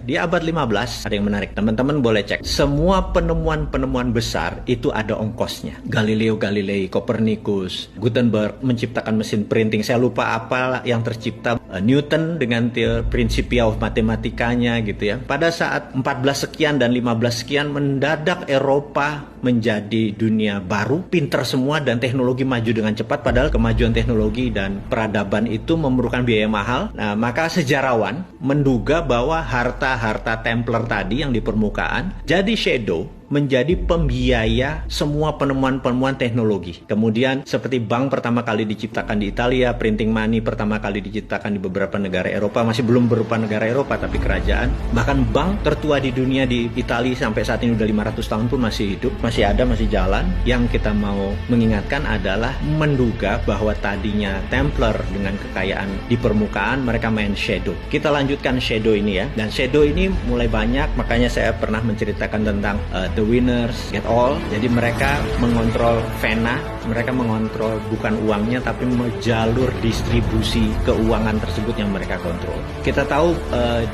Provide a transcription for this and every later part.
Di abad 15 ada yang menarik, teman-teman boleh cek. Semua penemuan-penemuan besar itu ada ongkosnya. Galileo Galilei, Copernicus, Gutenberg menciptakan mesin printing. Saya lupa apa yang tercipta. Newton dengan Principia of Mathematicanya gitu ya. Pada saat 14 sekian dan 15 sekian mendadak Eropa menjadi dunia baru, pinter semua dan teknologi maju dengan cepat, padahal kemajuan teknologi dan peradaban itu memerlukan biaya mahal. Nah, maka sejarawan menduga bahwa harta-harta Templar tadi yang di permukaan jadi shadow, menjadi pembiaya semua penemuan-penemuan teknologi. Kemudian seperti bank pertama kali diciptakan di Italia, printing money pertama kali diciptakan di beberapa negara Eropa, masih belum berupa negara Eropa tapi kerajaan. Bahkan bank tertua di dunia di Italia sampai saat ini udah 500 tahun pun masih hidup, masih ada, masih jalan. Yang kita mau mengingatkan adalah menduga bahwa tadinya Templar dengan kekayaan di permukaan, mereka main shadow. Kita lanjutkan shadow ini ya. Dan shadow ini mulai banyak, makanya saya pernah menceritakan tentang The Winners Get All. Jadi mereka mengontrol vena, mereka mengontrol bukan uangnya tapi jalur distribusi keuangan tersebut yang mereka kontrol. Kita tahu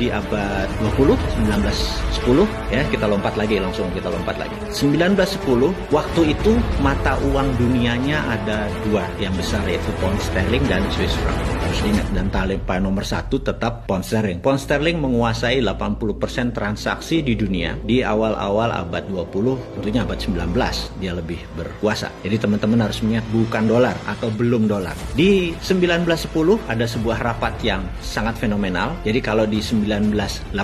di abad 20, 1910 ya, kita lompat lagi 1910, waktu itu mata uang dunianya ada dua yang besar, yaitu pound sterling dan Swiss franc. Harus diingat, dan talipan nomor satu tetap pound sterling. Pound sterling menguasai 80% transaksi di dunia. Di awal-awal abad 20, tentunya abad 19 dia lebih berkuasa. Jadi teman-teman harus mengingat bukan dolar atau belum dolar. Di 1910 ada sebuah rapat yang sangat fenomenal. Jadi kalau di 1989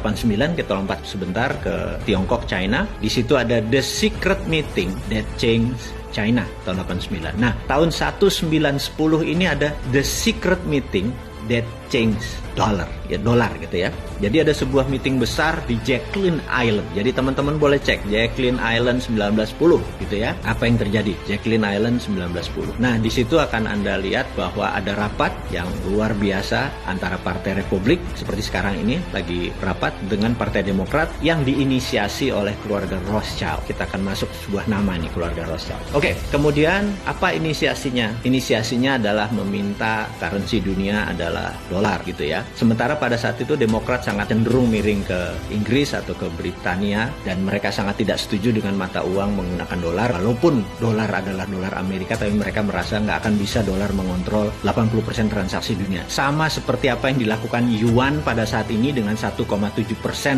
kita lompat sebentar ke Tiongkok, China. Di situ ada The Secret Meeting That Changed China tahun 89. Nah, tahun 1910 ini ada The Secret Meeting That Changed Dollar, ya dolar gitu ya. Jadi ada sebuah meeting besar di Jacqueline Island. Jadi teman-teman boleh cek Jacqueline Island 1910 gitu ya. Apa yang terjadi? Jacqueline Island 1910. Nah, di situ akan Anda lihat bahwa ada rapat yang luar biasa antara Partai Republik seperti sekarang ini lagi rapat dengan Partai Demokrat yang diinisiasi oleh keluarga Rothschild. Kita akan masuk sebuah nama nih, keluarga Rothschild. Oke, kemudian apa inisiasinya? Inisiasinya adalah meminta currency dunia adalah dolar gitu ya. Sementara pada saat itu Demokrat sangat cenderung miring ke Inggris atau ke Britania dan mereka sangat tidak setuju dengan mata uang menggunakan dolar. Walaupun dolar adalah dolar Amerika, tapi mereka merasa nggak akan bisa dolar mengontrol 80% transaksi dunia. Sama seperti apa yang dilakukan yuan pada saat ini dengan 1,7%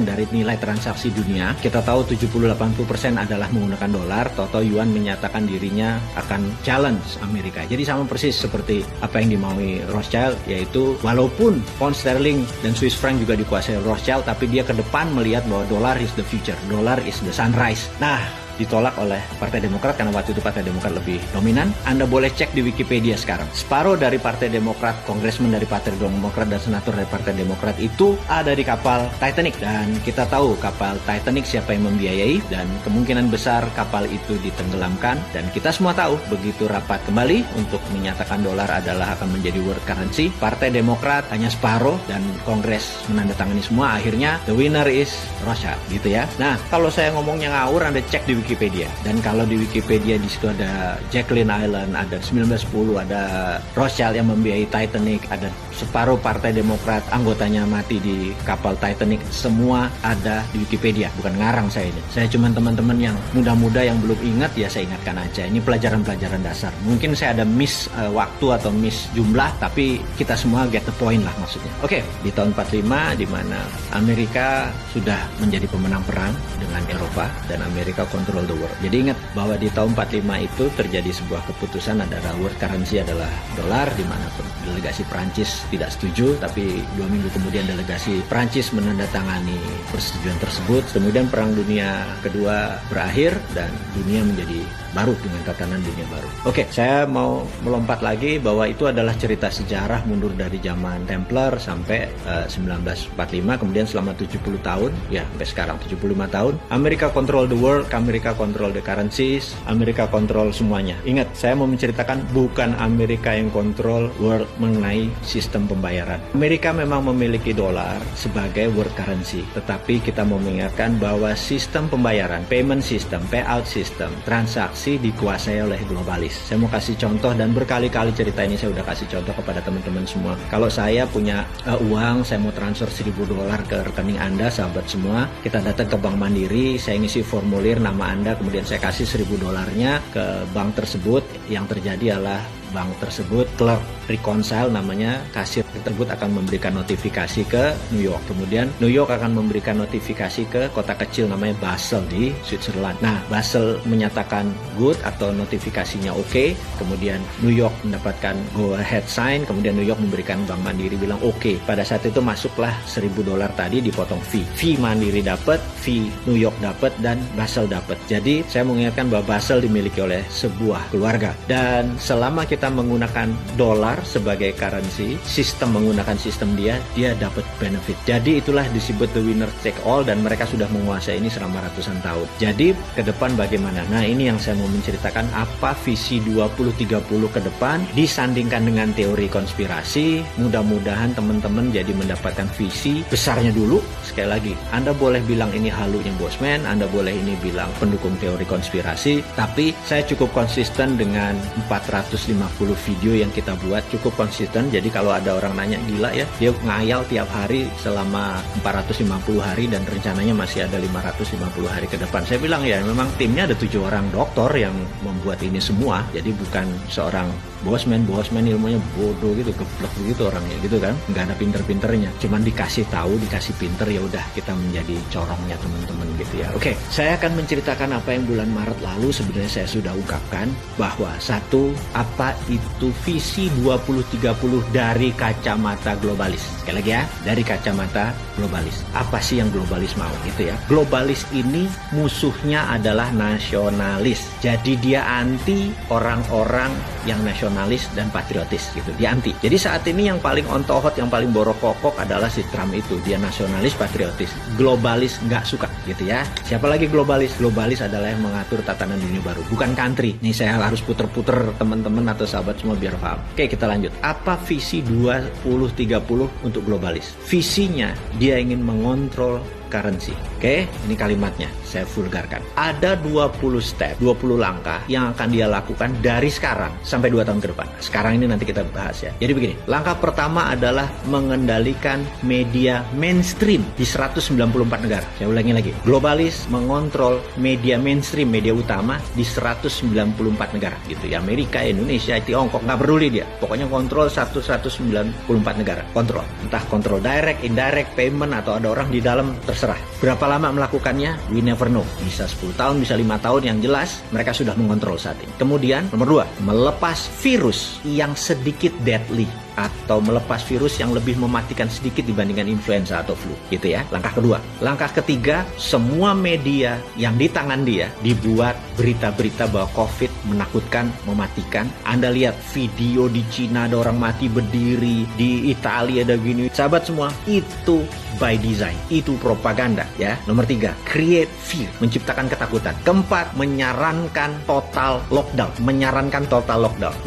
dari nilai transaksi dunia. Kita tahu 70-80% adalah menggunakan dolar. Toto yuan menyatakan dirinya akan challenge Amerika. Jadi sama persis seperti apa yang dimaui Rothschild, yaitu walaupun pound sterling dan Swiss franc juga dikuasai Rothschild, tapi dia ke depan melihat bahwa dolar is the future, dolar is the sunrise. Nah, ditolak oleh Partai Demokrat karena waktu itu Partai Demokrat lebih dominan. Anda boleh cek di Wikipedia sekarang. Separuh dari Partai Demokrat, kongresmen dari Partai Demokrat dan senator dari Partai Demokrat itu ada di kapal Titanic. Dan kita tahu kapal Titanic siapa yang membiayai dan kemungkinan besar kapal itu ditenggelamkan. Dan kita semua tahu begitu rapat kembali untuk menyatakan dolar adalah akan menjadi world currency, Partai Demokrat hanya separuh dan kongres menandatangani semua. Akhirnya the winner is Rothschild gitu ya. Nah, kalau saya ngomongnya ngawur, Anda cek di Wikipedia. Dan kalau di Wikipedia di situ ada Jacqueline Island, ada 1910, ada Rothschild yang membiayai Titanic, ada separuh Partai Demokrat anggotanya mati di kapal Titanic, semua ada di Wikipedia. Bukan ngarang saya ini. Saya cuma teman-teman yang muda-muda yang belum ingat ya saya ingatkan aja. Ini pelajaran-pelajaran dasar. Mungkin saya ada miss waktu atau miss jumlah, tapi kita semua get the point lah maksudnya. Oke, di tahun 45 di mana Amerika sudah menjadi pemenang perang dengan Eropa dan Amerika kontrol the world. Jadi ingat bahwa di tahun 45 itu terjadi sebuah keputusan adalah world currency adalah dolar, di mana delegasi Prancis tidak setuju, tapi 2 minggu kemudian delegasi Prancis menandatangani persetujuan tersebut. Kemudian Perang Dunia Kedua berakhir dan dunia menjadi baru dengan tatanan dunia baru. Oke, saya mau melompat lagi bahwa itu adalah cerita sejarah mundur dari zaman Templar sampai 1945, kemudian selama 70 tahun, ya sampai sekarang 75 tahun, Amerika control the world, Amerika control the currencies, Amerika control semuanya. Ingat, saya mau menceritakan bukan Amerika yang control world mengenai sistem sistem pembayaran. Amerika memang memiliki dolar sebagai world currency, tetapi kita mau mengingatkan bahwa sistem pembayaran, payment system, payout system, transaksi dikuasai oleh globalis. Saya mau kasih contoh, dan berkali-kali cerita ini saya udah kasih contoh kepada teman-teman semua. Kalau saya punya uang, saya mau transfer $1.000 ke rekening Anda, sahabat semua, kita datang ke Bank Mandiri, saya ngisi formulir nama Anda, kemudian saya kasih $1.000 ke bank tersebut. Yang terjadi adalah bank tersebut, clerk reconcile namanya, kasir tersebut akan memberikan notifikasi ke New York. Kemudian New York akan memberikan notifikasi ke kota kecil namanya Basel di Switzerland. Nah, Basel menyatakan good atau notifikasinya oke. Kemudian New York mendapatkan go ahead sign. Kemudian New York memberikan Bank Mandiri bilang oke. Pada saat itu masuklah $1.000 tadi, dipotong fee. Fee Mandiri dapat, fee New York dapat, dan Basel dapat. Jadi saya mengingatkan bahwa Basel dimiliki oleh sebuah keluarga. Dan selama kita menggunakan dolar sebagai currency, sistem menggunakan sistem dia dapat benefit. Jadi itulah disebut the winner take all, dan mereka sudah menguasai ini selama ratusan tahun. Jadi ke depan bagaimana? Nah, ini yang saya mau menceritakan, apa visi 2030 ke depan disandingkan dengan teori konspirasi. Mudah-mudahan teman-teman jadi mendapatkan visi besarnya dulu. Sekali lagi, Anda boleh bilang ini halunya Bosman, Anda boleh ini bilang pendukung teori konspirasi, tapi saya cukup konsisten dengan 450 video yang kita buat, cukup konsisten. Jadi kalau ada orang nanya, gila ya, dia ngayal tiap hari selama 450 hari dan rencananya masih ada 550 hari ke depan. Saya bilang ya, memang timnya ada 7 orang doktor yang membuat ini semua. Jadi bukan seorang Bosman ilmunya bodoh gitu, geblek gitu orangnya gitu kan, nggak ada pinter-pinternya, cuman dikasih tahu, dikasih pinter, ya udah kita menjadi corongnya teman-teman gitu ya. Oke, saya akan menceritakan apa yang bulan Maret lalu sebenarnya saya sudah ungkapkan, bahwa satu, apa itu visi 2030 dari kacamata globalis. Sekali lagi ya, dari kacamata globalis. Apa sih yang globalis mau gitu ya? Globalis ini musuhnya adalah nasionalis. Jadi dia anti orang-orang yang nasionalis dan patriotis gitu. Dia anti. Jadi saat ini yang paling ontohot, yang paling borokokok adalah si Trump itu. Dia nasionalis, patriotis. Globalis nggak suka gitu ya. Siapa lagi globalis? Globalis adalah yang mengatur tatanan dunia baru, bukan country. Nih saya harus puter-puter teman-teman atau sahabat semua biar paham. Oke, kita lanjut. Apa visi 2030 untuk globalis? Visinya dia ingin mengontrol currency. Oke, ini kalimatnya saya vulgarkan. Ada 20 step, 20 langkah yang akan dia lakukan dari sekarang sampai 2 tahun ke depan. Sekarang ini nanti kita bahas ya. Jadi begini, langkah pertama adalah mengendalikan media mainstream di 194 negara. Saya ulangi lagi. Globalis mengontrol media mainstream, media utama di 194 negara gitu ya. Amerika, Indonesia, Tiongkok, nggak peduli dia. Pokoknya kontrol 194 negara. Kontrol. Entah kontrol direct, indirect, payment, atau ada orang di dalam, terserah. Berapa lama melakukannya? We never know. Bisa 10 tahun, bisa 5 tahun. Yang jelas mereka sudah mengontrol saat ini. Kemudian nomor 2, melepas virus yang sedikit deadly, atau melepas virus yang lebih mematikan sedikit dibandingkan influenza atau flu gitu ya. Langkah kedua. Langkah ketiga, semua media yang di tangan dia dibuat berita-berita bahwa COVID menakutkan, mematikan. Anda lihat video di Cina ada orang mati berdiri, di Italia ada gini. Sahabat semua, itu by design, itu propaganda ya. Nomor 3, create fear, menciptakan ketakutan. Keempat, menyarankan total lockdown,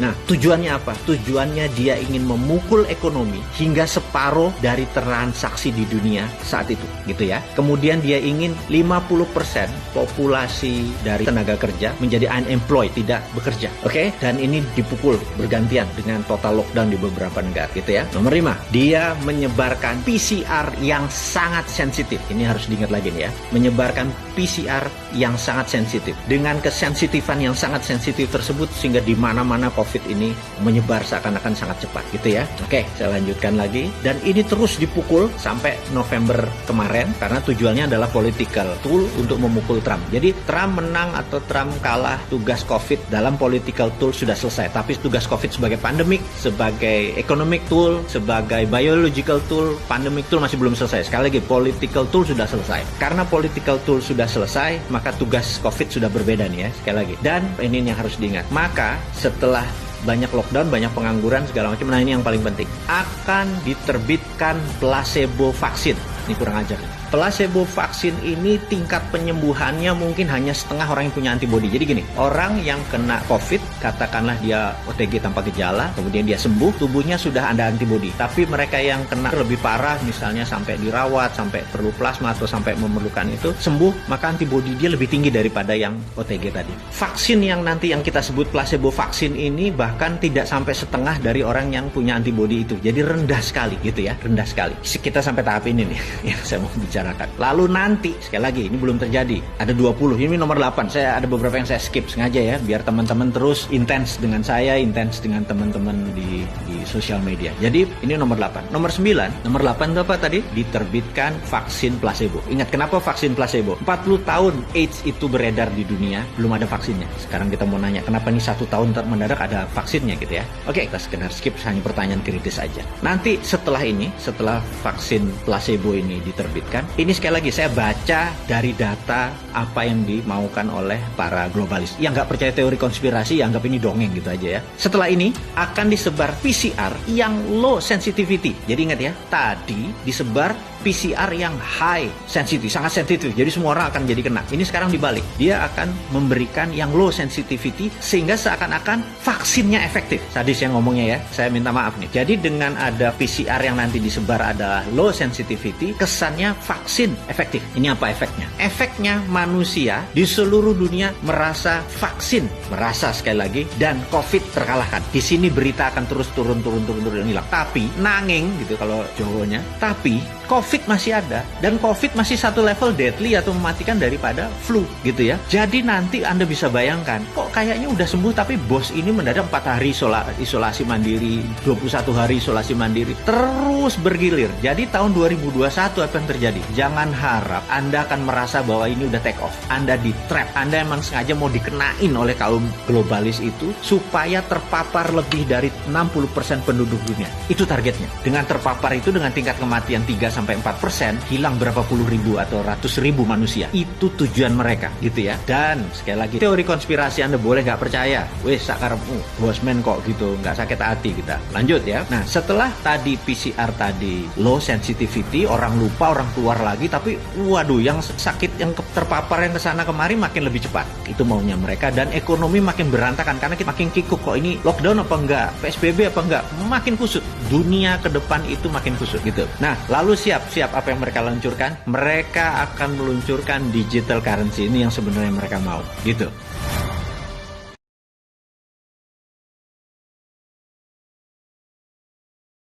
Nah, tujuannya apa? Tujuannya dia ingin memukul ekonomi hingga separuh dari transaksi di dunia saat itu gitu ya. Kemudian dia ingin 50% populasi dari tenaga kerja menjadi unemployed, tidak bekerja. Oke? Dan ini dipukul bergantian dengan total lockdown di beberapa negara gitu ya. Nomor 5, dia menyebarkan PCR yang sangat sensitif. Ini harus diingat lagi nih ya. Menyebarkan PCR yang sangat sensitif. Dengan kesensitifan yang sangat sensitif tersebut sehingga di mana-mana COVID ini menyebar seakan-akan sangat cepat gitu ya. Oke, saya lanjutkan lagi. Dan ini terus dipukul sampai November kemarin karena tujuannya adalah political tool untuk memukul Trump. Jadi Trump menang atau Trump kalah, tugas COVID dalam political tool sudah selesai. Tapi tugas COVID sebagai pandemic, sebagai economic tool, sebagai biological tool, pandemic tool masih belum selesai. Sekali lagi, political tool sudah selesai. Karena political tool sudah selesai, maka tugas COVID sudah berbeda nih ya, sekali lagi. Dan ini yang harus diingat. Maka setelah banyak lockdown, banyak pengangguran, segala macam. Nah, ini yang paling penting. Akan diterbitkan placebo vaksin. Ini kurang ajar. Placebo vaksin ini tingkat penyembuhannya mungkin hanya setengah orang yang punya antibodi. Jadi gini, orang yang kena COVID, katakanlah dia OTG tanpa gejala, kemudian dia sembuh, tubuhnya sudah ada antibodi. Tapi mereka yang kena lebih parah, misalnya sampai dirawat, sampai perlu plasma atau sampai memerlukan itu, sembuh, maka antibodi dia lebih tinggi daripada yang OTG tadi. Vaksin yang nanti yang kita sebut placebo vaksin ini bahkan tidak sampai setengah dari orang yang punya antibodi itu. Jadi rendah sekali gitu ya, rendah sekali. Kita sampai tahap ini nih yang saya mau bicarakan. Lalu nanti, sekali lagi, ini belum terjadi. Ada 20, ini nomor 8. Saya ada beberapa yang saya skip sengaja ya, biar teman-teman terus intens dengan saya, intens dengan teman-teman di sosial media. Jadi ini nomor 8. Nomor 9, nomor 8 itu apa tadi? Diterbitkan vaksin placebo. Ingat kenapa vaksin placebo? 40 tahun AIDS itu beredar di dunia, belum ada vaksinnya. Sekarang kita mau nanya, kenapa nih 1 tahun mendadak ada vaksinnya gitu ya? Oke, kita sekedar skip, hanya pertanyaan kritis aja. Nanti setelah ini, setelah vaksin placebo ini diterbitkan, ini sekali lagi saya baca dari data apa yang dimaukan oleh para globalis. Yang nggak percaya teori konspirasi, ya anggap ini dongeng gitu aja ya. Setelah ini akan disebar PCR yang low sensitivity. Jadi ingat ya, tadi disebar PCR yang high sensitivity, sangat sensitif. Jadi semua orang akan jadi kena. Ini sekarang dibalik. Dia akan memberikan yang low sensitivity sehingga seakan-akan vaksinnya efektif. Tadi saya ngomongnya ya, saya minta maaf nih. Jadi dengan ada PCR yang nanti disebar ada low sensitivity, kesannya vaksin efektif. Ini apa efeknya? Efeknya manusia di seluruh dunia merasa vaksin, merasa sekali lagi, dan COVID terkalahkan. Di sini berita akan terus turun hilang. Tapi nanging gitu kalau Jawanya, tapi COVID masih ada, dan COVID masih satu level deadly atau mematikan daripada flu gitu ya. Jadi nanti Anda bisa bayangkan, kok kayaknya udah sembuh tapi bos ini mendadak 4 hari isolasi mandiri, 21 hari isolasi mandiri, terus bergilir. Jadi tahun 2021 apa yang terjadi? Jangan harap Anda akan merasa bahwa ini udah take off. Anda di trap, Anda emang sengaja mau dikenain oleh kaum globalis itu supaya terpapar lebih dari 60% penduduk dunia. Itu targetnya. Dengan terpapar itu dengan tingkat kematian 3-4%, hilang berapa puluh ribu atau ratus ribu manusia. Itu tujuan mereka gitu ya. Dan sekali lagi, teori konspirasi Anda boleh nggak percaya. Wes sakarepmu, bosman kok gitu, nggak sakit hati kita. Lanjut ya. Nah, setelah tadi PCR tadi low sensitivity, orang lupa, orang keluar lagi, tapi waduh, yang sakit, yang terpapar, yang kesana kemari makin lebih cepat. Itu maunya mereka, dan ekonomi makin berantakan karena kita makin kikuk. Kok ini lockdown apa enggak, PSBB apa enggak, makin kusut. Dunia ke depan itu makin kusut gitu. Nah, lalu siap apa yang mereka luncurkan? Mereka akan meluncurkan digital currency, ini yang sebenarnya mereka mau gitu.